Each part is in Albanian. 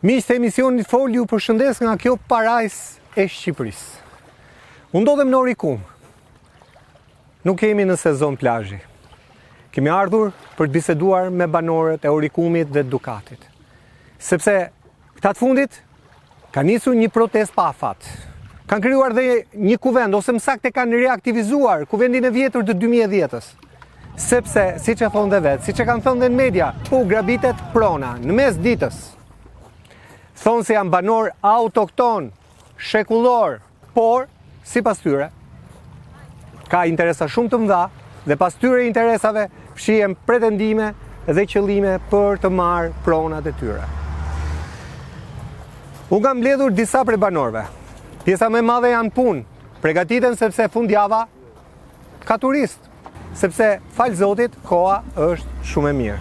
Miqtë e emisionit Fol ju përshëndes nga kjo parajs e Shqipërisë. Unë ndodhem në Orikum. Nuk kemi në sezon plazhi. Kemi ardhur për të biseduar me banorët e Orikumit dhe Dukatit. Sepse këta të fundit ka nisur një protestë pa afat. Kanë krijuar dhe një kuvend, ose më saktë kanë reaktivizuar kuvendin e vjetër të 2010-s. Sepse, siç e thonë dhe vetë, siç e kanë thënë dhe në media, u grabitet prona në mes ditës. Thonë se janë banor autokton, shekullor, por, sipas tyre, ka interesa shumë të mëdha dhe pas tyre interesave fshihen pretendime dhe qëllime për të marrë pronat e tyre. Unë kam mbledhur disa prej banorëve. Pjesa më e madhe janë punë, përgatiten sepse fundjava ka turist, sepse falë Zotit, koha është shumë e mirë.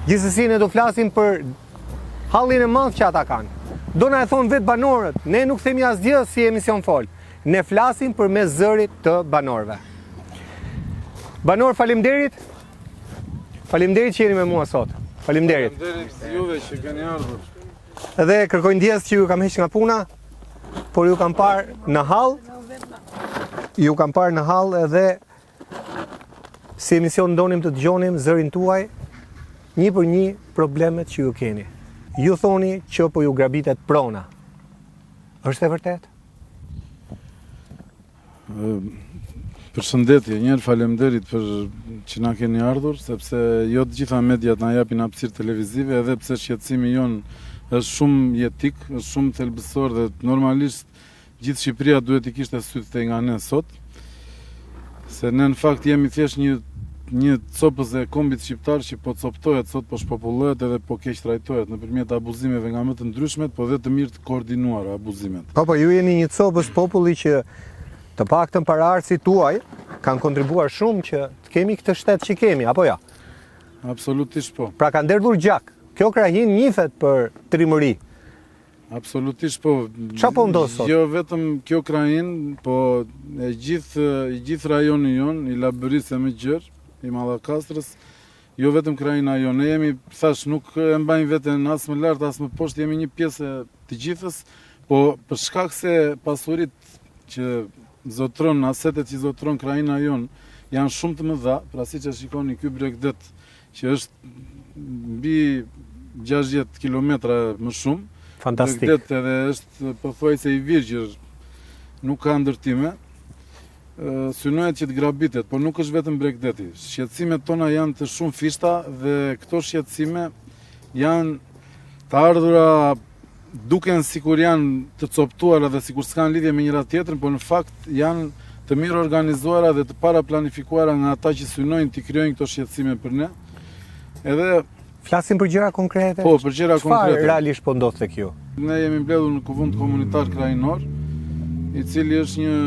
Gjithsesi ne do flasim për hallin e madh që ata kanë. Do na e thonë vetë banorët, ne nuk themi asgjë si emision Fol. Ne flasim përmes zërit të banorëve. Banor, faleminderit. Faleminderit që jeni me mua sot. Faleminderit. Faleminderit juve që keni ardhur. Edhe kërkoj ndjes që ju kam heq nga puna, por ju kam parë në hall. Ju kam parë në hall edhe si emision ndonim të dëgjonim zërin tuaj një për një problemet që ju keni. Ju thoni që po ju grabitet prona. Është e vërtet? Përshëndetje, njerë faleminderit për që na keni ardhur, sepse jo të gjitha mediat na japin hapësirë televizive, edhe pse shqetësimi jonë është shumë jetik, është shumë thelbësor dhe normalisht gjithë Shqipëria duhet i kishte sytë te nga ne sot, se ne në fakt jemi thjesht një copës e kombit shqiptar që po coptohet sot, po shpopullohet edhe po keq trajtohet nëpërmjet abuzimeve nga më të ndryshmet, po dhe të mirë të koordinuara abuzimet. Po, ju jeni një copës populli që të paktën paraardhësit tuaj kanë kontribuar shumë që të kemi këtë shtet që kemi, apo ja? Absolutisht po. Pra kanë derdhur gjak. Kjo krahin njihet për trimëri. Absolutisht po. Çfarë po ndodh sot? Jo vetëm kjo krahin, po i gjithë rajoni jon, i Labërisë më gjerë, i Mallakastrës, jo vetëm krajina jon. Ne jemi, thash, nuk e mbajmë veten as më lart as më poshtë, jemi një pjesë të gjithës, po për shkak se pasuritë që zotron, asetet që zotron krajina jon janë shumë të mëdha, pra siç e shikoni ky Bregdet që është mbi 60 kilometra më shumë. Fantastik. Bregdet edhe është pothuajse i virgjër, nuk ka ndërtime. Synohet që të grabitet, por nuk është vetëm Bregdeti. Shqetësimet tona janë të shumë fishta dhe këto shqetësime janë të ardhura duken sikur janë të coptuara dhe sikur s'kan lidhje me njëra tjetrën, por në fakt janë të mirë organizuara dhe të paraplanifikuara nga ata që synojnë të krijojnë këto shqetësime për ne. Edhe flasim për gjëra konkrete? Po, për gjëra konkrete. Çfarë realisht po ndodh tek ju? Ne jemi mbledhur në Kuvend Komunitar Krajinor, i cili është një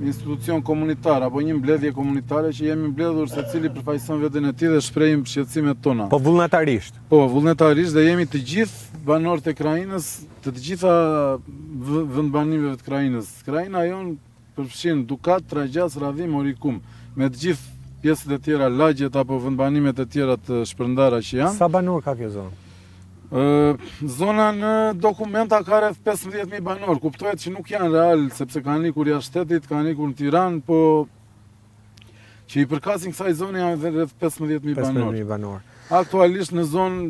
institucion komunitar apo një mbledhje komunitare që jemi mbledhur secili përfaqëson veten e tij dhe shprehim shqetësimet tona. Po vullnetarisht. Po, vullnetarisht, dhe jemi të gjithë banorët e krajinës, të gjitha vendbanimeve të krajinës. Krajina jon përfshin Dukat, Tragjas, Radhim, Orikum, me të gjithë pjesët e tjera, lagjet apo vendbanimet e tjera të shpërndara që janë. Sa banor ka kjo zonë? Zona në dokumenta ka rreth 15.000 banor, kuptohet që nuk janë real, sepse kanë ikur jashtë shtetit, kanë ikur në Tiranë, po që i përkasin kësaj zone janë dhe rreth 15.000 banor. 15.000 banor. Aktualisht në zonë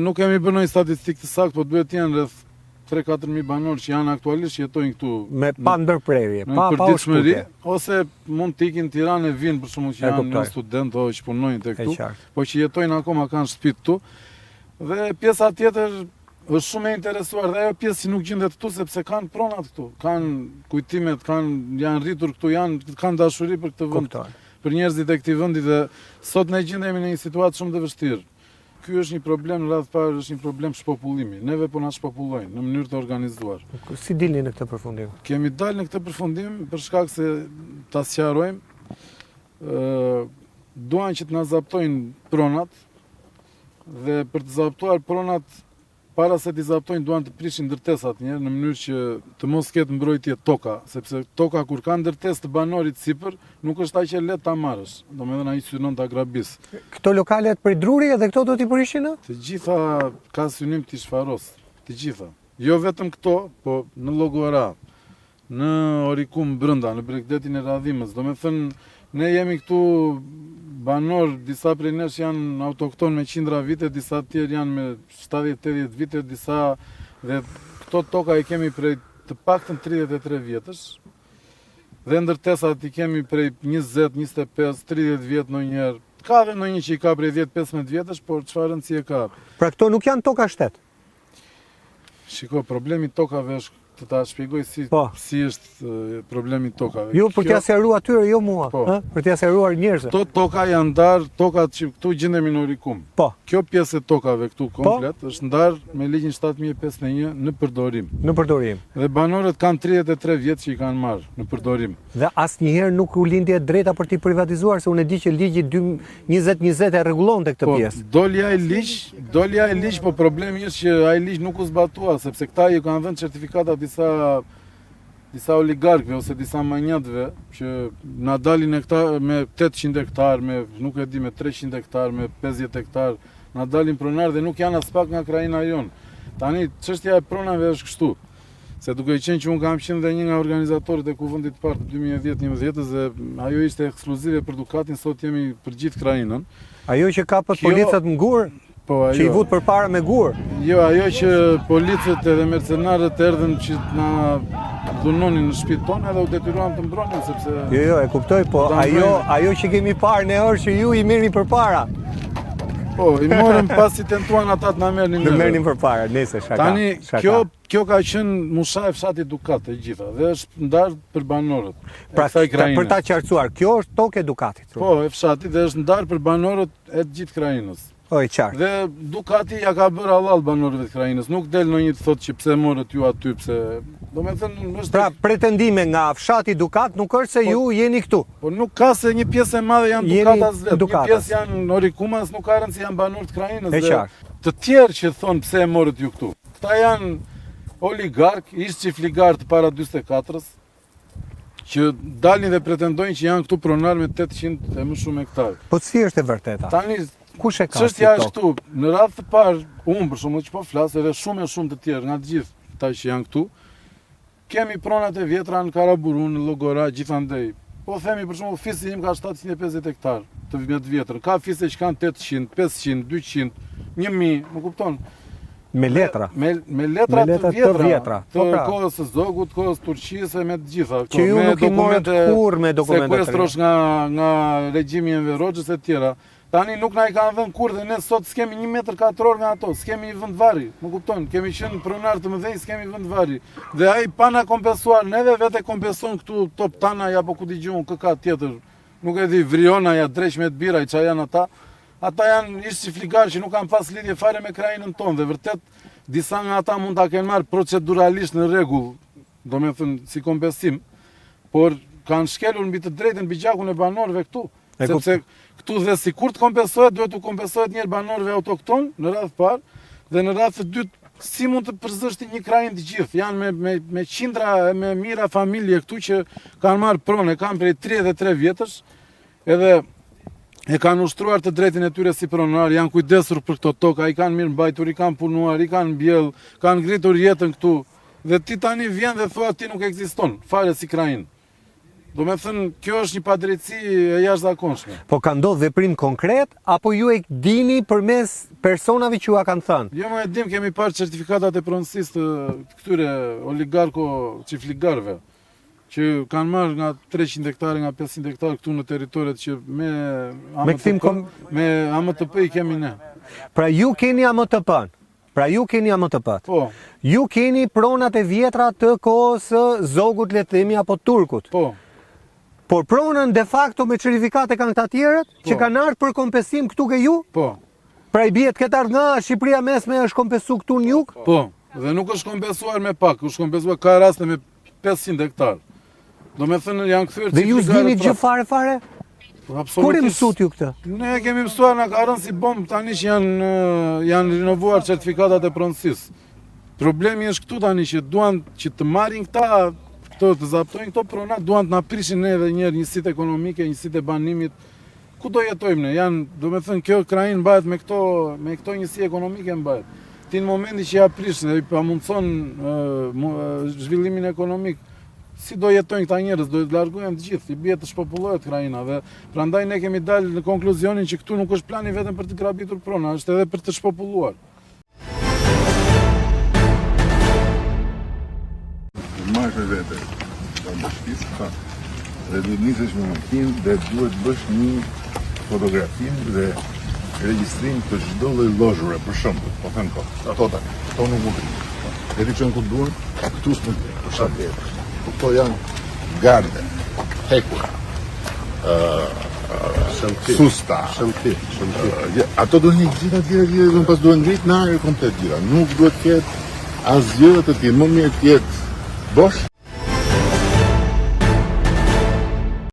nuk kemi bërë ndonjë statistikë të saktë, po duhet të jenë rreth 3-4.000 banor që janë aktualisht që jetojnë këtu. Me pa ndërprerje, pa përditshmëri, ose mund të ikin në Tiranë e vinë për shkakun që janë studentë ose që punojnë tek këtu, po që jetojnë akoma kanë shtëpi këtu. Dhe pjesa tjetër është shumë e interesuar dhe ajo pjesë që nuk gjendet këtu sepse kanë pronat këtu, kanë kujtimet, janë rritur këtu, kanë dashuri për këtë vend, për njerëzit e këtij vendi dhe sot ne gjendemi në një situatë shumë të vështirë. Ky është një problem në radhë parë, është një problem shpopullimi. Neve po na shpopullojnë në mënyrë të organizuar. Si dilni në këtë përfundim? Kemi dalë në këtë përfundim për shkak se ta sqarojmë, duan që të na zaptojnë pronat. Dhe për të zaptuar pronat, para se t'i zaptojnë, duan të prishin ndërtesat në mënyrë që të mos ketë mbrojtje toka, sepse toka kur ka ndërtesë të banorit sipër, nuk është aq e lehtë ta marrësh. Domethënë ai synon ta grabis. Këto lokalet për druri edhe këto do t'i prishin? Të gjitha ka synim t'i shfaros. të gjitha. Jo vetëm këto, po në Llogora, në Orikum brenda, në Bregdetin e Radhimës. Do me thënë, ne jemi këtu banor, disa prej nesh janë autokton me qindra vite, disa tjerë janë me 70-80 vite, disa dhe këto toka i kemi prej të paktën 33 vjetësh. Dhe ndërtesat i kemi prej 20, 25, 30 vjetë në njerë. Ka dhe në një që i ka prej 10-15 vjetësh, por çfarë rëndësie ka? Pra këto nuk janë toka shtet. Shiko, problemi tokave është, të ta shpjegoj si është problemi tokave. Jo për t'ia sqaruar atyre, jo mua, për t'ia sqaruar njerëzve. Këto toka janë ndarë, tokat që këtu gjendemi në Orikum. Po. Kjo pjesë e tokave këtu komplet është ndarë me ligjin 7051 në përdorim. Në përdorim. Dhe banorët kanë 33 vjetë që i kanë marrë në përdorim. Dhe asnjëherë nuk u lindje drejta për t'i privatizuar, se unë e di që ligji 2020 e rregullonte këtë pjesë. Doli ai ligj, po problemi është që ai ligj nuk u zbatua, sepse këta i kanë dhënë certifikata disa oligarkëve ose disa manjatëve që na dalin me 800 hektar, me nuk e di, me 300 hektar, me 50 hektar, na dalin pronar dhe nuk janë as pak nga krajina jonë. Tani çështja e pronave është kështu. Se duke qenë që unë kam qenë dhe një nga organizatorët e kuvendit të parë të 2010-2011 dhe ajo ishte ekskluzive për Dukatin, sot jemi për gjithë krajinën. Ajo që kapët policët në gur, që i vut përpara me gur. Jo, ajo që policët edhe mercenarët erdhën që na dhunonin në shtëpitë tona dhe u detyruan të mbronin sepse... Jo, e kuptoj, po ajo që kemi parë ne është që ju i mirni përpara. Po, i morëm pasi tentuan ata të na merrnin. Në merrnin përpara, nëse shaka. Tani kjo ka qenë musha e fshatit Dukat e gjitha dhe është ndarë për banorët. Pra për ta qartësuar, kjo është tokë e Dukatit. Po, e fshatit dhe është ndarë për banorët e të gjithë krajinës. Oj, qartë. Dhe Dukati ja ka bërë halal banorëve të krajinës. Nuk del ndonjë të thotë që pse morët ju aty, pse. Domethënë, është... Pra pretendime nga fshati Dukat nuk është se ju jeni këtu. Po nuk ka, se një pjesë e madhe janë Dukatas vetë. Një pjesë janë Orikumas, nuk ka rëndësi, janë banorë të krajinës. E qartë. Të tjerë që thonë pse morët ju këtu. Këta janë oligark, ish çiftligar të para 44-s, që dalin dhe pretendojnë që janë këtu pronar me 800 e më shumë hektar. Po si është e vërteta? Tani kush e ka? Çështja është këtu, në radhë të parë, unë për shembull që po flas edhe shumë të tjerë nga të gjithë ata që janë këtu, kemi pronat e vjetra në Karaburun, në Llogora, gjithandej. Po themi për shembull fisi im ka 750 hektar të vjetër. Ka fise që kanë 800, 500, 200, 1000, më kupton? Me letra. Me letra të vjetra. Të kohës së Zogut, kohës Turqisë, me të gjitha. Që ju nuk i morët kur me dokumente. Sekuestrosh nga regjimi Enver Hoxhës e tjera. Tani nuk na i kanë dhënë kur dhe ne sot s'kemi 1 metër katror nga ato, s'kemi vendvari, më kupton? Kemi qenë pronar të mëdhenj, s'kemi vendvari. Dhe ai pa na kompensuar, neve vetë kompenson këtu top tana apo ku dëgjon kë tjetër. Nuk e di, Vriona ja dreq me të bira, çfarë janë ata? Ata janë ish çiftligar që nuk kanë pas lidhje fare me krajinën tonë dhe vërtet disa nga ata mund ta kenë marrë proceduralisht në rregull, domethënë si kompensim, por kanë shkelur mbi të drejtën mbi gjakun e banorëve këtu. Sepse këtu dhe si kur të kompensohet, duhet të kompensohet njerë banorëve autokton në radhë parë, dhe në radhë të dytë, si mund të përzështi një krajin të gjithë. Janë me qindra, me mira familje këtu që kanë marrë pronë, kanë prej 33 vjetësh, edhe e kanë ushtruar të drejtin e tyre si pronar, janë kujdesur për këto toka, i kanë mirë mbajtur, i kanë punuar, i kanë mbjell, kanë ngritur jetën këtu, dhe ti tani vjen dhe thua ti nuk ekziston, fare si krajin. Do me thënë, kjo është një padrejtësi e jashtëzakonshme. Po ka ndodhur veprim konkret, apo ju e dini përmes personave që ju a kanë thënë? Jo, më e dim, kemi parë certifikatat e pronësisë të këtyre oligarko çiftligarëve, që kanë marrë nga 300 hektare, nga 500 hektare këtu në territoret që me AMTP i kemi ne. Pra ju keni AMTP. Po. Ju keni pronat e vjetra të kohës së Zogut, le të themi, apo Turkut. Po. Por pronën de facto me certifikate kanë këta tjerët, që kanë ardhur për kompensim këtu ke ju? Po. Pra i bjet këtë ardhë nga Shqipëria mesme është kompensu këtu në jug? Po, dhe nuk është kompensuar me pak, është kompensuar ka raste me 500 hektar. Do me thënë janë këthyrë... Dhe ju s'dini gjë fare? Kur e mësut ju këtë? Ne kemi mësuar nga ka rënë si bombë tani që janë rinovuar certifikatat e pronësisë. Problemi është këtu tani që duan që të marrin këta, të zaptojnë këto prona, duan të na prishin neve njerë njësitë ekonomike, njësitë e banimit. Ku do jetojmë ne? Do me thënë kjo krajinë mbahet me këto njësi ekonomike mbahet. ti në momenti që ja prishin dhe i pamundson zhvillimin ekonomik, si do jetojnë këta njerëz, do të largohen të gjithë, i bie të shpopullohet krajina dhe prandaj ne kemi dalë në konkluzionin që këtu nuk është plani vetëm për të grabitur prona, është edhe për të shpopulluar. Marrë me vete të bashkisë, dhe du të nisesh me makinë dhe duhet bësh një fotografim dhe regjistrim të çdo lloj llozhure, për shembull, po them kot, ato nuk mund të. Deri që ku duan, këtu s'mund të. Për shembull, këto janë garde, hekura, susta, ato duhet një gjitha, dhe pas duhet ngrit në arë komplet gjitha. Nuk duhet të ketë asgjë të tillë, më mirë të jetë bosh